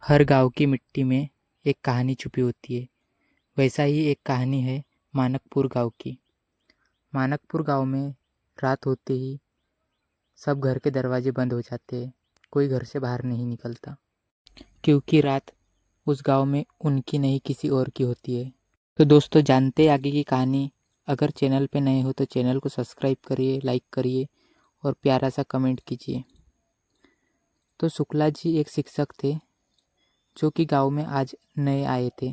हर गांव की मिट्टी में एक कहानी छुपी होती है। वैसा ही एक कहानी है मानकपुर गांव की। मानकपुर गांव में रात होते ही सब घर के दरवाजे बंद हो जाते हैं। कोई घर से बाहर नहीं निकलता, क्योंकि रात उस गांव में उनकी नहीं किसी और की होती है। तो दोस्तों, जानते हैं आगे की कहानी। अगर चैनल पे नए हो तो चैनल को सब्सक्राइब करिए, लाइक करिए और प्यारा सा कमेंट कीजिए। तो शुक्ला जी एक शिक्षक थे जो कि गांव में आज नए आए थे।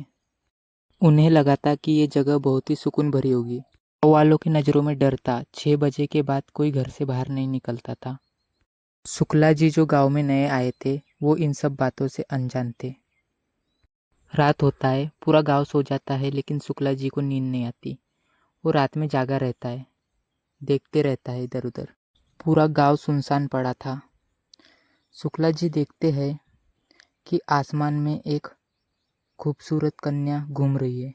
उन्हें लगा था कि ये जगह बहुत ही सुकून भरी होगी। गाँव वालों की नज़रों में डर था। 6 बजे के बाद कोई घर से बाहर नहीं निकलता था। शुक्ला जी जो गांव में नए आए थे, वो इन सब बातों से अनजान थे। रात होता है, पूरा गांव सो जाता है, लेकिन शुक्ला जी को नींद नहीं आती। वो रात में जागा रहता है, देखते रहता है इधर उधर। पूरा गांव सुनसान पड़ा था। शुक्ला जी देखते हैं कि आसमान में एक खूबसूरत कन्या घूम रही है।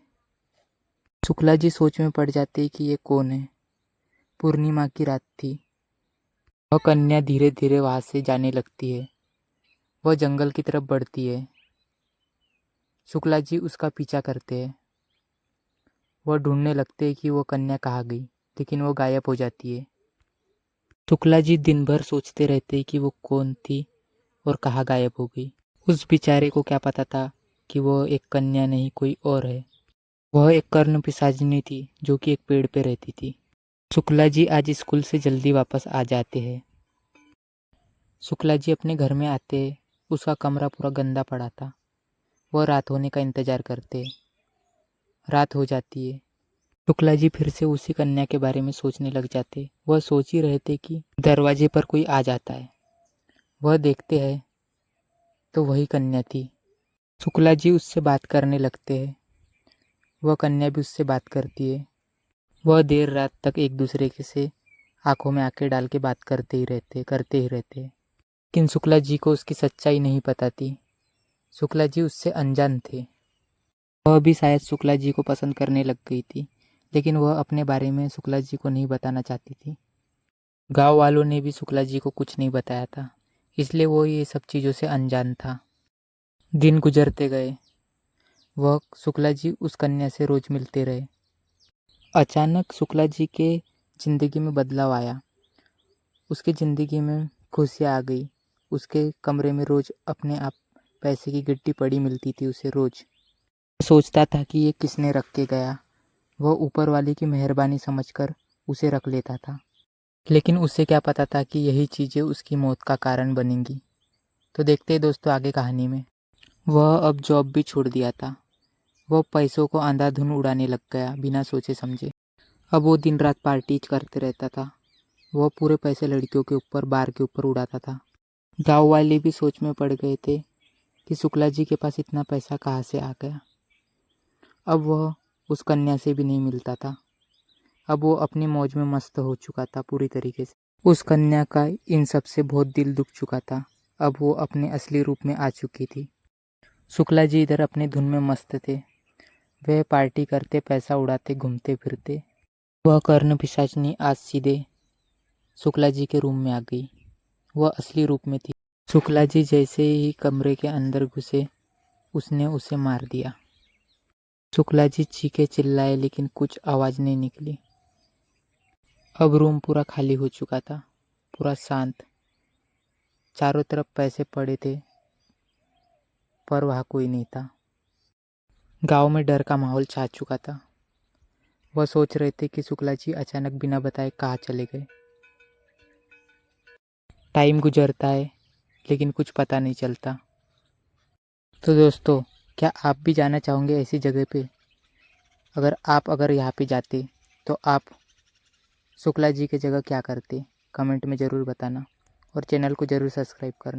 शुक्ला जी सोच में पड़ जाते हैं कि ये कौन है। पूर्णिमा की रात थी। वह कन्या धीरे धीरे वहां से जाने लगती है। वह जंगल की तरफ बढ़ती है। शुक्ला जी उसका पीछा करते हैं। वह ढूंढने लगते हैं कि वो कन्या कहाँ गई, लेकिन वो गायब हो जाती है। शुक्ला जी दिन भर सोचते रहते हैं कि वो कौन थी और कहाँ गायब हो गई। उस बेचारे को क्या पता था कि वो एक कन्या नहीं, कोई और है। वह एक कर्ण पिशाचिनी थी जो कि एक पेड़ पे रहती थी। शुक्ला जी आज स्कूल से जल्दी वापस आ जाते हैं। शुक्ला जी अपने घर में आते हैं। उसका कमरा पूरा गंदा पड़ा था। वह रात होने का इंतजार करते। रात हो जाती है। शुक्ला जी फिर से उसी कन्या के बारे में सोचने लग जाते। वह सोच ही रहे थे कि दरवाजे पर कोई आ जाता है। वह देखते हैं तो वही कन्या थी। शुक्ला जी उससे बात करने लगते हैं। वह कन्या भी उससे बात करती है। वह देर रात तक एक दूसरे के से आंखों में आंखें डाल के बात करते ही रहते। लेकिन शुक्ला जी को उसकी सच्चाई नहीं पता थी। शुक्ला जी उससे अनजान थे। वह भी शायद शुक्ला जी को पसंद करने लग गई थी, लेकिन वह अपने बारे में शुक्ला जी को नहीं बताना चाहती थी। गांव वालों ने भी शुक्ला जी को कुछ नहीं बताया था, इसलिए वो ये सब चीज़ों से अनजान था। दिन गुजरते गए। वह शुक्ला जी उस कन्या से रोज मिलते रहे। अचानक शुक्ला जी के जिंदगी में बदलाव आया। उसके ज़िंदगी में खुशियाँ आ गई। उसके कमरे में रोज़ अपने आप पैसे की गिट्टी पड़ी मिलती थी उसे रोज़। सोचता था कि ये किसने रख के गया। वह ऊपर वाले की मेहरबानी समझकर उसे रख लेता था, लेकिन उसे क्या पता था कि यही चीज़ें उसकी मौत का कारण बनेंगी। तो देखते हैं दोस्तों आगे कहानी में। वह अब जॉब भी छोड़ दिया था। वह पैसों को अंधाधुन उड़ाने लग गया बिना सोचे समझे। अब वो दिन रात पार्टी करते रहता था। वह पूरे पैसे लड़कियों के ऊपर, बार के ऊपर उड़ाता था। गांव वाले भी सोच में पड़ गए थे कि शुक्ला जी के पास इतना पैसा कहाँ से आ गया। अब वह उस कन्या से भी नहीं मिलता था। अब वो अपनी मौज में मस्त हो चुका था पूरी तरीके से। उस कन्या का इन सब से बहुत दिल दुख चुका था। अब वो अपने असली रूप में आ चुकी थी। शुक्ला जी इधर अपने धुन में मस्त थे। वह पार्टी करते, पैसा उड़ाते, घूमते फिरते। वह कर्ण पिशाचिनी आज सीधे शुक्ला जी के रूम में आ गई। वह असली रूप में थी। शुक्ला जी जैसे ही कमरे के अंदर घुसे, उसने उसे मार दिया। शुक्ला जी चीखे चिल्लाए, लेकिन कुछ आवाज़ नहीं निकली। अब रूम पूरा खाली हो चुका था, पूरा शांत। चारों तरफ पैसे पड़े थे, पर वहाँ कोई नहीं था। गांव में डर का माहौल छा चुका था। वह सोच रहे थे कि शुक्ला जी अचानक बिना बताए कहाँ चले गए। टाइम गुजरता है, लेकिन कुछ पता नहीं चलता। तो दोस्तों, क्या आप भी जाना चाहोगे ऐसी जगह पे? अगर यहाँ पे जाते तो आप शुक्ला जी की जगह क्या करते? कमेंट में ज़रूर बताना और चैनल को ज़रूर सब्सक्राइब करना।